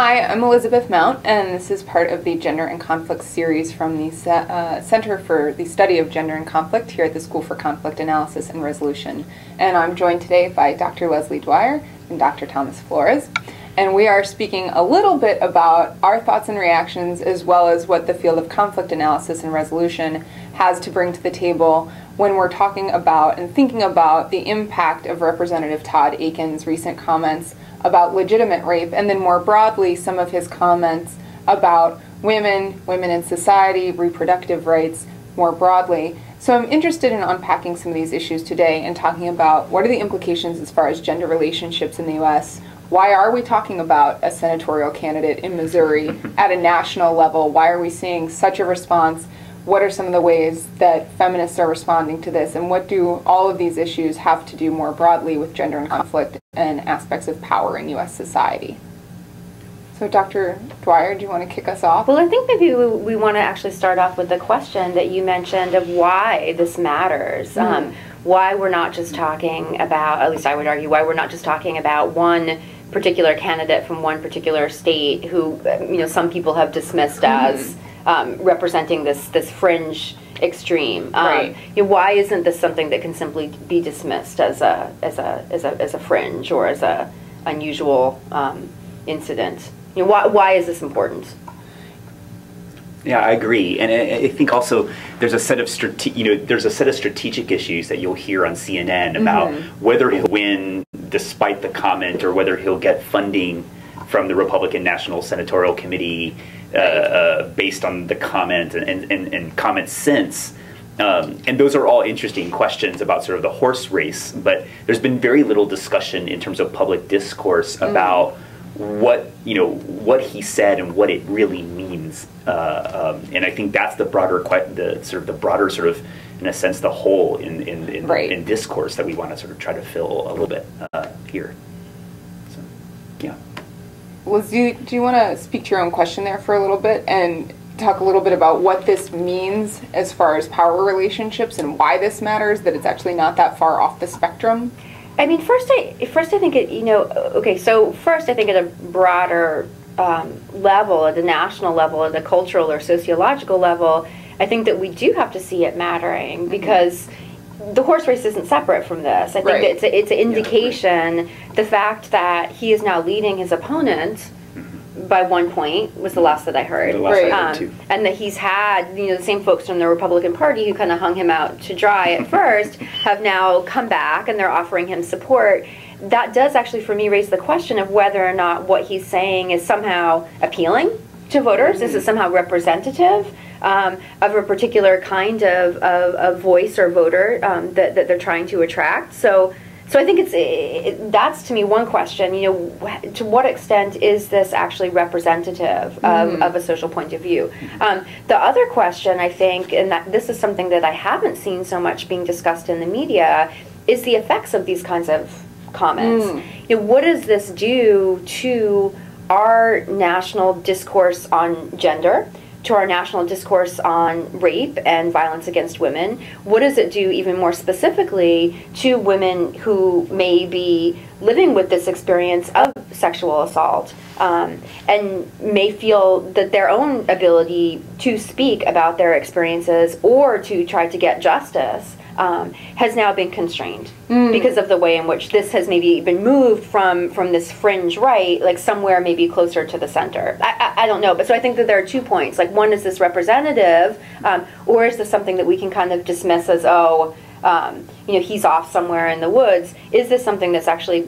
Hi, I'm Elizabeth Mount, and this is part of the Gender and Conflict series from the Center for the Study of Gender and Conflict here at the School for Conflict Analysis and Resolution. And I'm joined today by Dr. Leslie Dwyer and Dr. Thomas Flores. And we are speaking a little bit about our thoughts and reactions, as well as what the field of conflict analysis and resolution has to bring to the table when we're talking about and thinking about the impact of Representative Todd Akin's recent comments about legitimate rape, and then more broadly some of his comments about women in society, reproductive rights more broadly. So I'm interested in unpacking some of these issues today and talking about what are the implications as far as gender relationships in the U.S. Why are we talking about a senatorial candidate in Missouri at a national level? Why are we seeing such a response? What are some of the ways that feminists are responding to this, and what do all of these issues have to do more broadly with gender and conflict and aspects of power in U.S. society? So Dr. Dwyer, do you want to kick us off? Well, I think maybe we want to actually start off with the question that you mentioned of why this matters. Why we're not just talking about, at least I would argue, why we're not just talking about one particular candidate from one particular state who, some people have dismissed as representing this fringe extreme. Right. Why isn't this something that can simply be dismissed as a fringe or as a unusual incident? Why is this important? Yeah, I agree, and I think also there's a set of strategic issues that you'll hear on CNN about whether he'll win despite the comment, or whether he'll get funding from the Republican National Senatorial Committee based on the comment and comments since. And those are all interesting questions about sort of the horse race, but there's been very little discussion in terms of public discourse about what he said and what it really means. And I think that's the broader, in a sense, the hole in discourse that we want to sort of try to fill a little bit here. So, yeah. Liz, do you want to speak to your own question there for a little bit and talk a little bit about what this means as far as power relationships and why this matters, that it's actually not that far off the spectrum? I mean, first I think it, so first I think at a broader level, at the national level, at the cultural or sociological level, I think that we do have to see it mattering, because the horse race isn't separate from this. I think that it's an indication, the fact that he is now leading his opponent by 1 point was the last that I heard. And that he's had, the same folks from the Republican Party who kind of hung him out to dry at first have now come back and they're offering him support. That does actually, for me, raise the question of whether or not what he's saying is somehow appealing to voters. Is it somehow representative of a particular kind of voice or voter that they're trying to attract? So I think that's, to me, one question. To what extent is this actually representative of a social point of view? The other question, I think, and this is something that I haven't seen so much being discussed in the media, is the effects of these kinds of comments. What does this do to our national discourse on gender, to our national discourse on rape and violence against women? What does it do, even more specifically, to women who may be living with this experience of sexual assault and may feel that their own ability to speak about their experiences or to try to get justice has now been constrained because of the way in which this has maybe been moved from this fringe right, like somewhere maybe closer to the center. I don't know, but so I think that there are 2 points. Like, one, is this representative, or is this something that we can kind of dismiss as, he's off somewhere in the woods? Is this something that's actually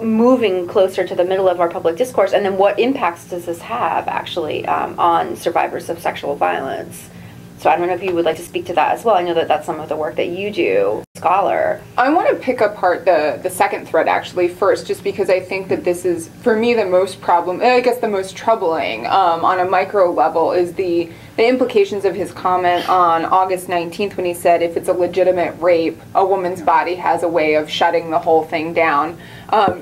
moving closer to the middle of our public discourse? And then what impacts does this have actually on survivors of sexual violence? So I don't know if you would like to speak to that as well. I know that that's some of the work that you do, scholar. I want to pick apart the second thread actually first, just because I think that this is, for me, the most the most troubling on a micro level is the implications of his comment on August 19th when he said, if it's a legitimate rape, a woman's body has a way of shutting the whole thing down.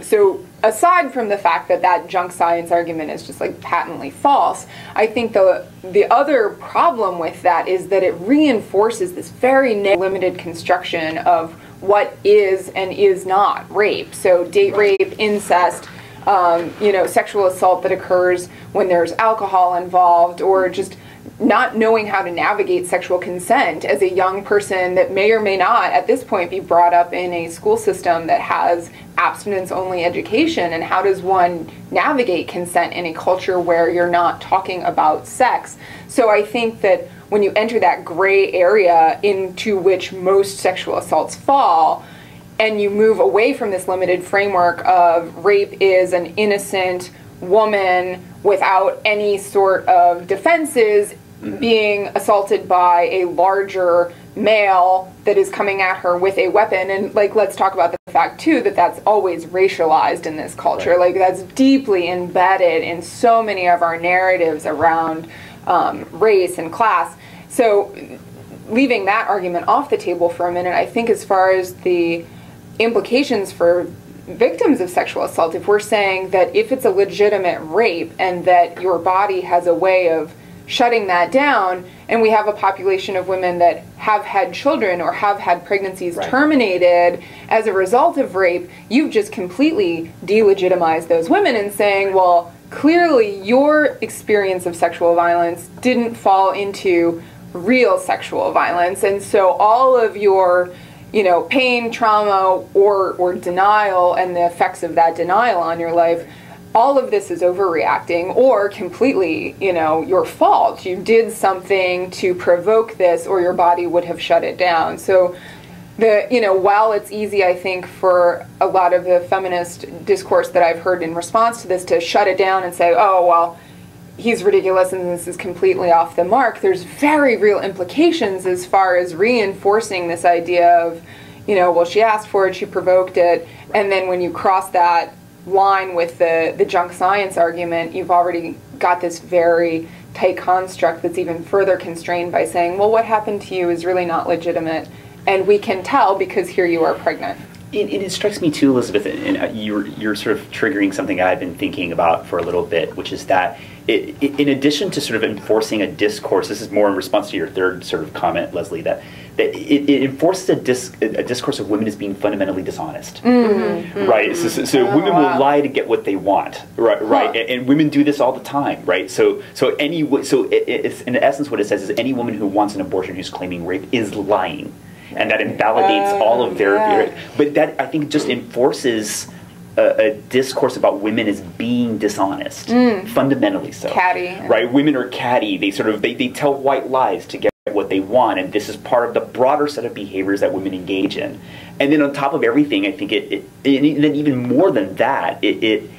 So aside from the fact that that junk science argument is just like patently false, I think the other problem with that is that it reinforces this very limited construction of what is and is not rape. So date rape, incest, sexual assault that occurs when there's alcohol involved, or just not knowing how to navigate sexual consent as a young person that may or may not at this point be brought up in a school system that has abstinence-only education. And how does one navigate consent in a culture where you're not talking about sex? So I think that when you enter that gray area into which most sexual assaults fall, and you move away from this limited framework of rape is an innocent woman without any sort of defenses being assaulted by a larger male that is coming at her with a weapon. And let's talk about the fact too that that's always racialized in this culture. Right. That's deeply embedded in so many of our narratives around race and class. So leaving that argument off the table for a minute, I think as far as the implications for victims of sexual assault, if we're saying that if it's a legitimate rape and that your body has a way of shutting that down, and we have a population of women that have had children or have had pregnancies terminated as a result of rape, you've just completely delegitimized those women and saying, well, clearly your experience of sexual violence didn't fall into real sexual violence, and so all of your pain, trauma, or denial and the effects of that denial on your life, all of this is overreacting or completely, your fault. You did something to provoke this or your body would have shut it down. So while it's easy, I think, for a lot of the feminist discourse that I've heard in response to this to shut it down and say, oh, well, he's ridiculous and this is completely off the mark, there's very real implications as far as reinforcing this idea of, well, she asked for it, she provoked it, and then when you cross that line with the junk science argument, you've already got this very tight construct that's even further constrained by saying, well, what happened to you is really not legitimate, and we can tell because here you are pregnant. It strikes me too, Elizabeth, and you're sort of triggering something I've been thinking about for a little bit, which is that in addition to sort of enforcing a discourse, this is more in response to your third sort of comment, Leslie, that it enforces a discourse of women as being fundamentally dishonest, right? So women will lie to get what they want, right? And women do this all the time, right? So it's, in essence, what it says is any woman who wants an abortion who's claiming rape is lying. And that invalidates all of their... But that, I think, just enforces a discourse about women as being dishonest, fundamentally so. Catty. Right? Women are catty. They tell white lies to get what they want, and this is part of the broader set of behaviors that women engage in. And then on top of everything, I think and then even more than that, it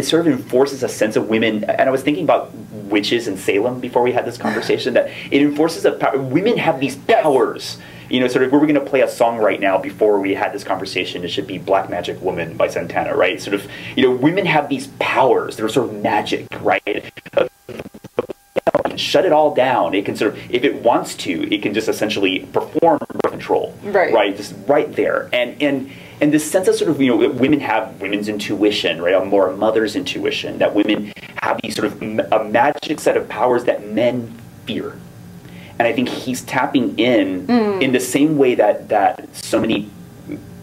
sort of enforces a sense of women, and I was thinking about witches in Salem before we had this conversation, that it enforces women have these powers. Sort of, we were going to play a song right now before we had this conversation. It should be Black Magic Woman by Santana, right? Sort of, women have these powers. They're sort of magic, right? It can shut it all down. It can sort of, if it wants to, it can just essentially perform birth control, right? Just right there. And this sense of sort of, women have women's intuition, right? More a mother's intuition, that women have these sort of a magic set of powers that men fear. And I think he's tapping in the same way that so many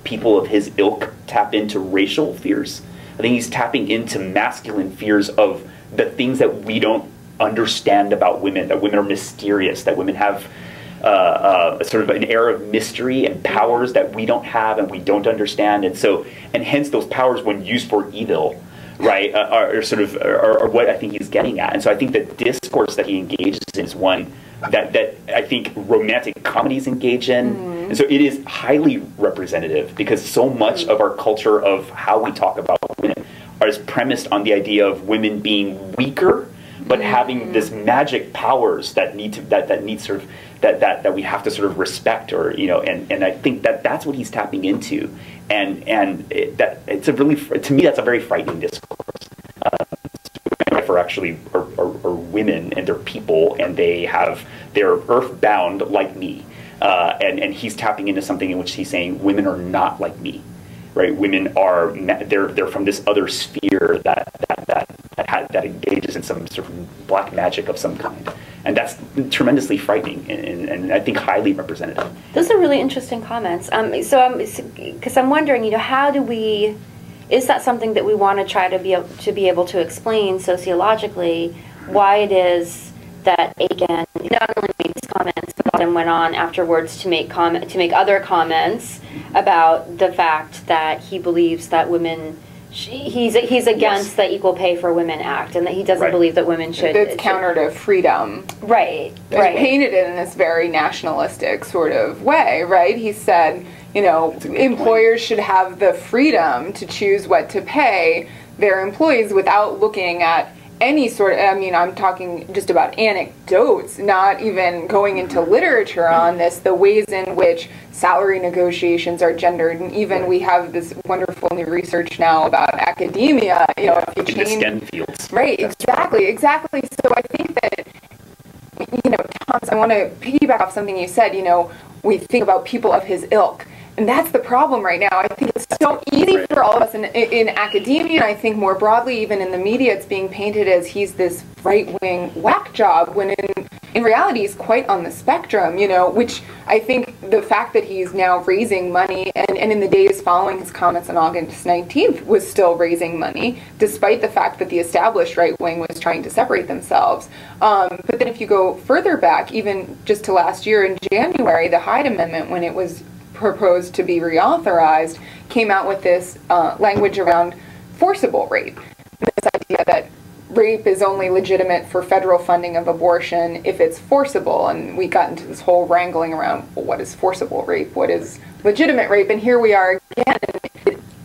people of his ilk tap into racial fears. I think he's tapping into masculine fears of the things that we don't understand about women, that women are mysterious, that women have sort of an air of mystery and powers that we don't have and we don't understand, and hence those powers, when used for evil, right, are what I think he's getting at. And so I think the discourse that he engages in is one that I think romantic comedies engage in, and so it is highly representative because so much of our culture of how we talk about women is premised on the idea of women being weaker, but having this magic powers that need sort of that we have to sort of respect, or and I think that's what he's tapping into, and it's a really, to me, that's a very frightening discourse. Actually are women, and they're people, and they're earthbound like me, and he's tapping into something in which he's saying women are not like me, right? Women are they're from this other sphere that engages in some sort of black magic of some kind, and that's tremendously frightening and I think highly representative. Those are really interesting comments. Because I'm wondering, how do we is that something that we want to try to be able to explain sociologically why it is that Akin not only made these comments, but then went on afterwards to make other comments about the fact that he believes that women, he's against the Equal Pay for Women Act, and that he doesn't believe that women should. It's counter to freedom. Right. It's painted in this very nationalistic sort of way, right? He said, employers should have the freedom to choose what to pay their employees without looking at any sort of, I'm talking just about anecdotes, not even going into literature on this, the ways in which salary negotiations are gendered, and even we have this wonderful new research now about academia, if you change... STEM fields. Right, exactly. So I think that, Thomas, I want to piggyback off something you said, we think about people of his ilk. And that's the problem right now. I think it's so easy for all of us in academia, and I think more broadly even in the media, it's being painted as he's this right-wing whack job, when in reality he's quite on the spectrum, which I think the fact that he's now raising money, and in the days following his comments on August 19th was still raising money, despite the fact that the established right wing was trying to separate themselves. But then if you go further back, even just to last year in January, the Hyde Amendment, when it was proposed to be reauthorized, came out with this language around forcible rape. This idea that rape is only legitimate for federal funding of abortion if it's forcible, and we got into this whole wrangling around, well, what is forcible rape, what is legitimate rape, and here we are again.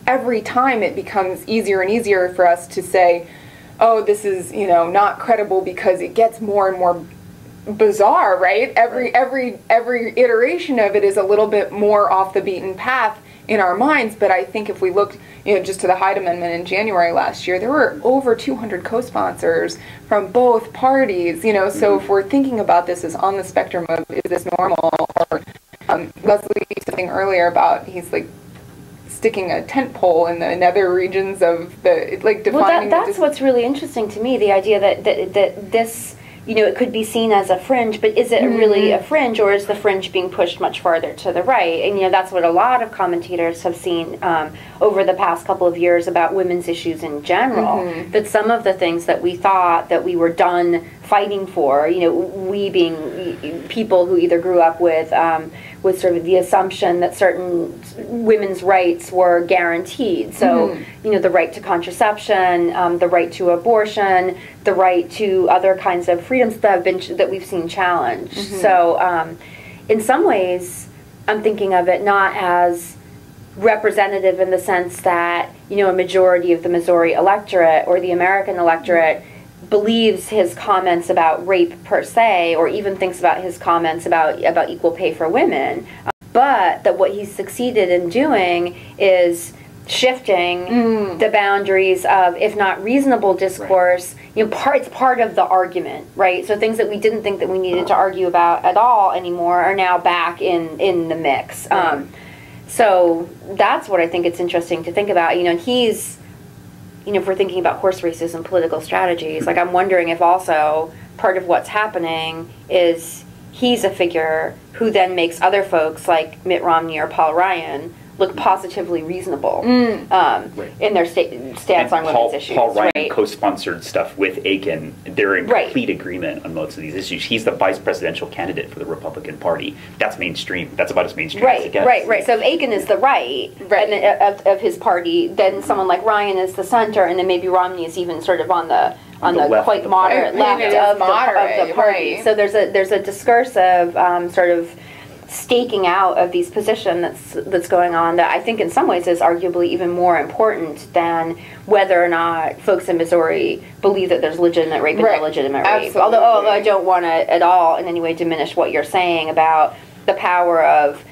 Every time it becomes easier and easier for us to say, oh, this is not credible, because it gets more and more bizarre, right? Every iteration of it is a little bit more off the beaten path in our minds. But I think if we looked, just to the Hyde Amendment in January last year, there were over 200 co-sponsors from both parties. So if we're thinking about this as on the spectrum of, is this normal, or Leslie saying earlier about he's like sticking a tent pole in the nether regions of the defining. Well, that's what's really interesting to me. The idea that this. It could be seen as a fringe, but is it really a fringe, or is the fringe being pushed much farther to the right? And, that's what a lot of commentators have seen over the past couple of years about women's issues in general, that some of the things that we thought that we were done fighting for, we being people who either grew up with sort of the assumption that certain women's rights were guaranteed. So, the right to contraception, the right to abortion, the right to other kinds of freedoms that we've seen challenged. So, in some ways, I'm thinking of it not as representative in the sense that, a majority of the Missouri electorate or the American electorate believes his comments about rape per se, or even thinks about his comments about equal pay for women, but that what he's succeeded in doing is shifting the boundaries of, if not reasonable discourse, it's part of the argument, right? So things that we didn't think that we needed to argue about at all anymore are now back in the mix. So that's what I think it's interesting to think about. He's, if we're thinking about horse races and political strategies, like I'm wondering if also part of what's happening is he's a figure who then makes other folks like Mitt Romney or Paul Ryan look positively reasonable in their stance on women's issues. Paul Ryan co-sponsored stuff with Akin. They're in complete agreement on most of these issues. He's the vice presidential candidate for the Republican Party. That's mainstream. That's about as mainstream as it gets. Right. So if Akin is the right. And of his party, then someone like Ryan is the center, and then maybe Romney is even sort of on the quite moderate left of the party. Right. So there's a discursive sort of staking out of these positions that's going on that I think in some ways is arguably even more important than whether or not folks in Missouri believe that there's legitimate rape and illegitimate rape. Although I don't want to at all in any way diminish what you're saying about the power of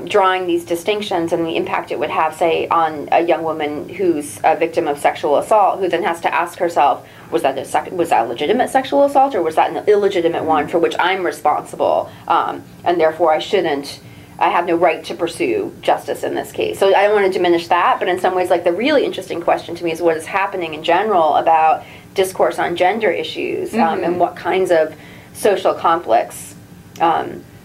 drawing these distinctions and the impact it would have, say, on a young woman who's a victim of sexual assault, who then has to ask herself, was that a legitimate sexual assault, or was that an illegitimate one for which I'm responsible, and therefore I have no right to pursue justice in this case. So I don't want to diminish that, but in some ways, like, the really interesting question to me is what is happening in general about discourse on gender issues, and what kinds of social conflicts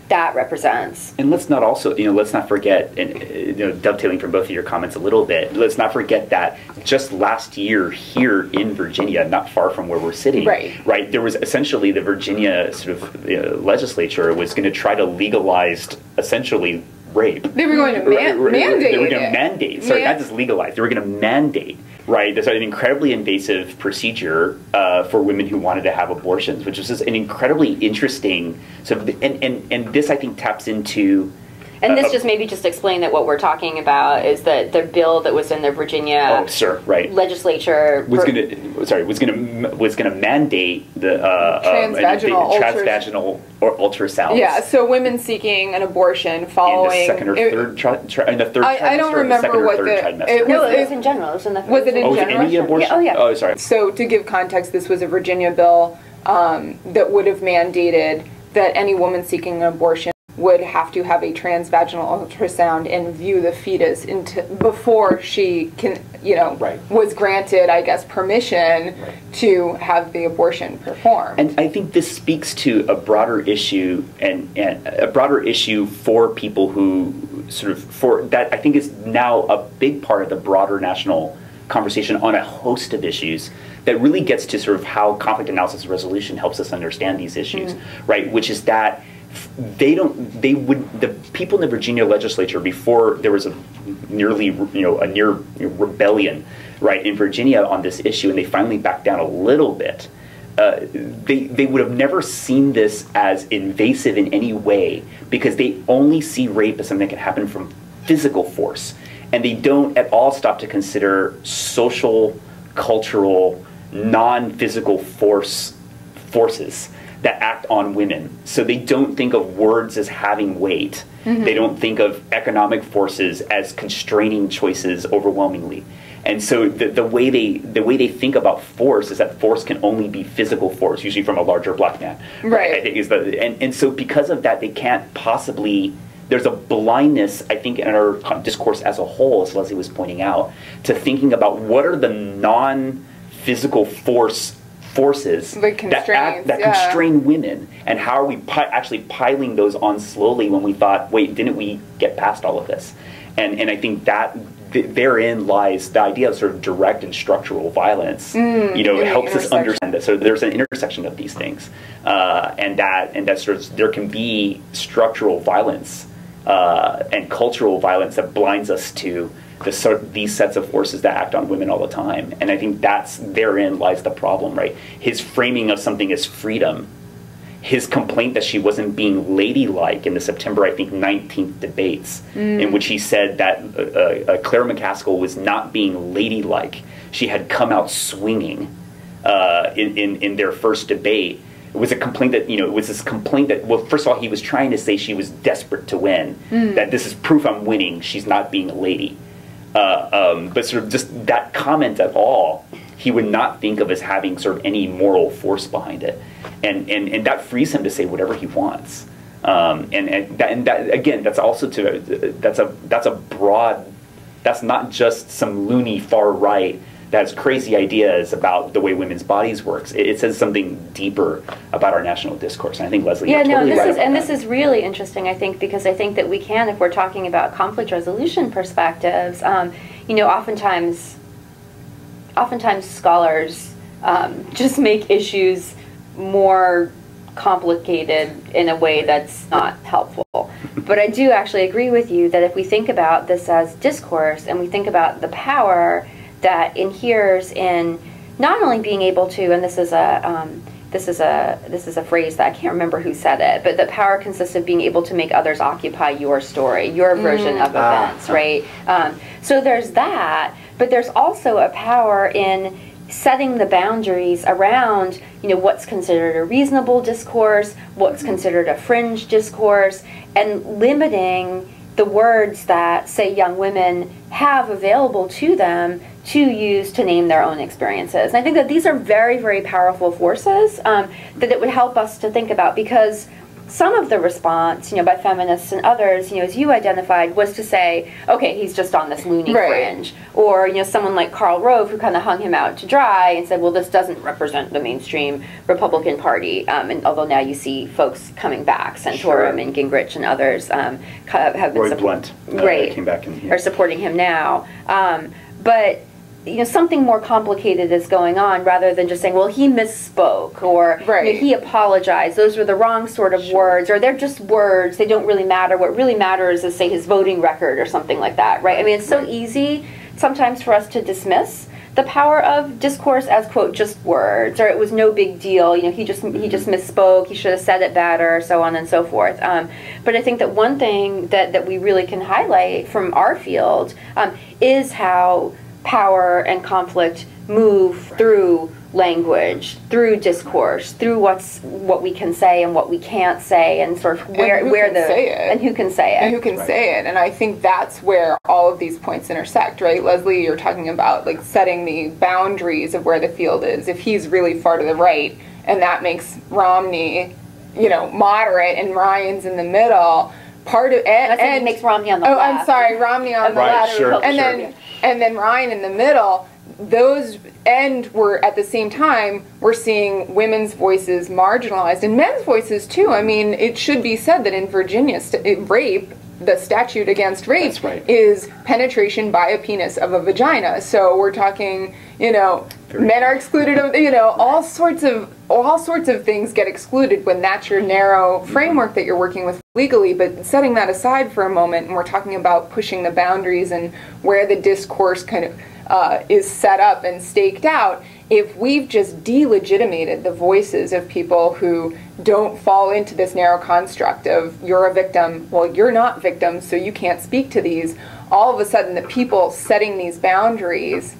that represents. And let's not also, let's not forget, and dovetailing from both of your comments a little bit, let's not forget that just last year here in Virginia, not far from where we're sitting, right, there was essentially the Virginia sort of legislature was going to try to legalize essentially rape. They were going to mandate. They were going to mandate. Sorry, not just legalize. They were going to mandate. Right, there's an incredibly invasive procedure for women who wanted to have abortions, which is just an incredibly interesting sort of, and this I think taps into. And this just maybe just explain that what we're talking about is that the bill that was in the Virginia legislature was going to mandate the transvaginal ultrasound. Yeah, so women seeking an abortion following in the second or third trimester. I don't remember what it was in general. It was in the was it in general? Any abortion? Yeah, oh yeah. Oh, sorry. So to give context, this was a Virginia bill that would have mandated that any woman seeking an abortion would have to have a transvaginal ultrasound and view the fetus before she can, was granted, I guess, permission to have the abortion performed. And I think this speaks to a broader issue and a broader issue for people who that I think is now a big part of the broader national conversation on a host of issues that really gets to sort of how conflict analysis and resolution helps us understand these issues, right? Which is that the people in the Virginia legislature, before there was a near rebellion, right, in Virginia on this issue, and they finally backed down a little bit, they would have never seen this as invasive in any way because they only see rape as something that can happen from physical force. And they don't at all stop to consider social, cultural, non-physical forces that act on women. So they don't think of words as having weight. They don't think of economic forces as constraining choices overwhelmingly. And so the way they think about force is that force can only be physical force, usually from a larger black man. Right. I think and so because of that, they can't possibly. There's a blindness, I think, in our discourse as a whole, as Leslie was pointing out, to thinking about what are the non-physical forces that constrain women, and how are we actually piling those on slowly when we thought, wait, didn't we get past all of this? And I think that therein lies the idea of sort of direct and structural violence. It helps us understand that. So there's an intersection of these things, and that sort of there can be structural violence and cultural violence that blinds us to these sets of forces that act on women all the time. And I think therein lies the problem, right? His framing of something as freedom, his complaint that she wasn't being ladylike in the September, I think, 19th debates, in which he said that Claire McCaskill was not being ladylike. She had come out swinging in their first debate. It was a complaint that, it was this complaint that, well, first of all, he was trying to say she was desperate to win, that this is proof I'm winning, she's not being a lady. But sort of just that comment at all, he would not think of as having sort of any moral force behind it. And that frees him to say whatever he wants. And that again, that's also that's a broad, that's not just some loony far right that has crazy ideas about the way women's bodies works. It says something deper about our national discourse. And I think, Leslie, you're totally right about that. This is really interesting, I think, because I think that we can, if we're talking about conflict resolution perspectives, oftentimes scholars just make issues more complicated in a way that's not helpful. But I do actually agree with you that if we think about this as discourse and we think about the power that inheres in not only being able to, and this is a phrase that I can't remember who said it, but that power consists of being able to make others occupy your story, your version of events, right? So there's that, but there's also a power in setting the boundaries around, what's considered a reasonable discourse, what's considered a fringe discourse, and limiting the words that, say, young women have available to them to use to name their own experiences. And I think that these are very, very powerful forces that it would help us to think about, because some of the response, by feminists and others, as you identified, was to say, okay, he's just on this loony fringe. Or, someone like Karl Rove, who kind of hung him out to dry and said, well, this doesn't represent the mainstream Republican Party. And although now you see folks coming back, Santorum and Gingrich and others have been Roy Blunt came back in here. Are supporting him now. But something more complicated is going on, rather than just saying, well, he misspoke, or he apologized, those were the wrong sort of words, or they're just words, they don't really matter. What really matters is, say, his voting record or something like that, right? I mean, it's so easy sometimes for us to dismiss the power of discourse as, quote, just words, or it was no big deal, he just misspoke, he should have said it better, so on and so forth. But I think that one thing that we really can highlight from our field is how power and conflict move through language, through discourse, through what we can say and what we can't say, and sort of who can say it. And I think that's where all of these points intersect, right? Leslie, you're talking about like setting the boundaries of where the field is. If he's really far to the right, and that makes Romney, moderate, and Ryan's in the middle. Part of and makes Romney on the left. I'm sorry, Romney on the left, and then Ryan in the middle. Those we're at the same time we're seeing women's voices marginalized, and men's voices too. I mean, it should be said that in Virginia, rape, the statute against rape, is penetration by a penis of a vagina. So we're talking, men are excluded of, all sorts of things get excluded when that's your narrow framework that you're working with legally. But setting that aside for a moment, and we're talking about pushing the boundaries and where the discourse kind of is set up and staked out. If we've just delegitimated the voices of people who don't fall into this narrow construct of you're a victim, well, you're not victim, so you can't speak to these, all of a sudden the people setting these boundaries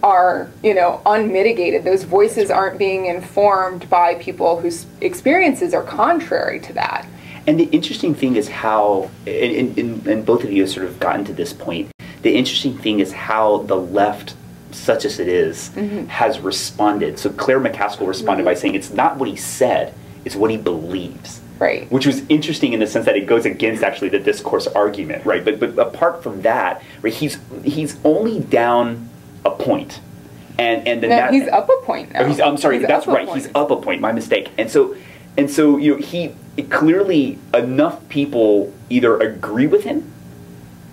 are, unmitigated. Those voices aren't being informed by people whose experiences are contrary to that. And the interesting thing is how, and both of you have sort of gotten to this point, the interesting thing is how the left, such as it is, has responded. So Claire McCaskill responded by saying it's not what he said, it's what he believes. Right. Which was interesting in the sense that it goes against actually the discourse argument, right? But apart from that, right, he's only down a point. And then he's up a point now. I'm sorry, that's right. He's up a point. My mistake. And so he clearly enough people either agree with him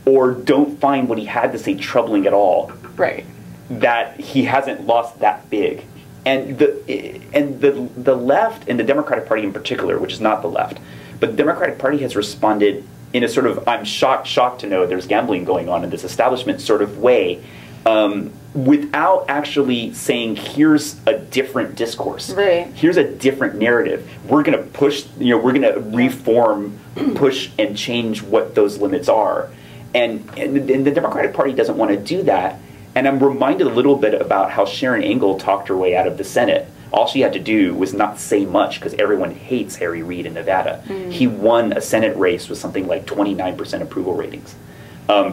or don't find what he had to say troubling at all. Right. That he hasn't lost that big. And the left, and the Democratic Party in particular, which is not the left, but the Democratic Party has responded in a sort of I'm shocked to know there's gambling going on in this establishment sort of way, without actually saying here's a different discourse. Right. Here's a different narrative. We're going to push, we're going to reform, push, and change what those limits are. And the Democratic Party doesn't want to do that. And I'm reminded a little bit about how Sharon Engel talked her way out of the Senate. All she had to do was not say much because everyone hates Harry Reid in Nevada. He won a Senate race with something like 29% approval ratings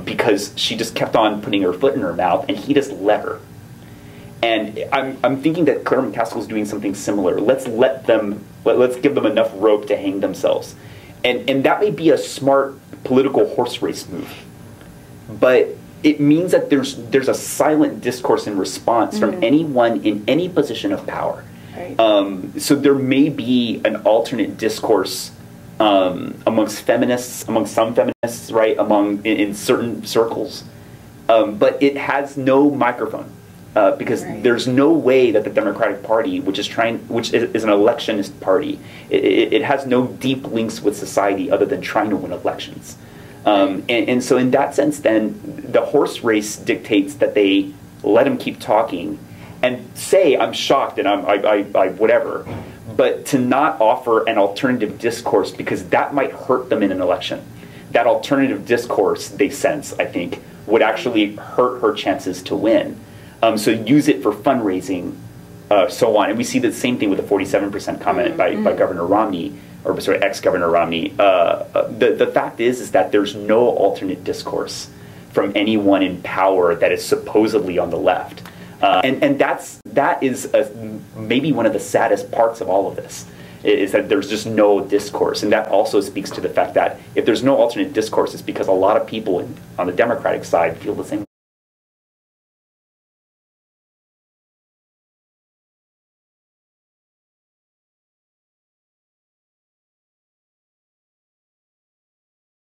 because she just kept on putting her foot in her mouth, and he just let her. And I'm thinking that Claire McCaskill is doing something similar. Let's give them enough rope to hang themselves. And that may be a smart political horse race move. But it means that there's a silent discourse in response from anyone in any position of power. Right. So there may be an alternate discourse amongst feminists, among some feminists, right, in certain circles, but it has no microphone because there's no way that the Democratic Party, which is an electionist party, it has no deep links with society other than trying to win elections. And so in that sense, then, the horse race dictates that they let him keep talking and say, I'm shocked and I whatever, but to not offer an alternative discourse because that might hurt them in an election. That alternative discourse, they sense, I think, would actually hurt her chances to win. So use it for fundraising, so on. And we see the same thing with the 47% comment by Governor Romney, or sorry, ex-Governor Romney. The fact is that there's no alternate discourse from anyone in power that is supposedly on the left. And that is maybe one of the saddest parts of all of this, is that there's just no discourse. And that also speaks to the fact that if there's no alternate discourse, it's because a lot of people on the Democratic side feel the same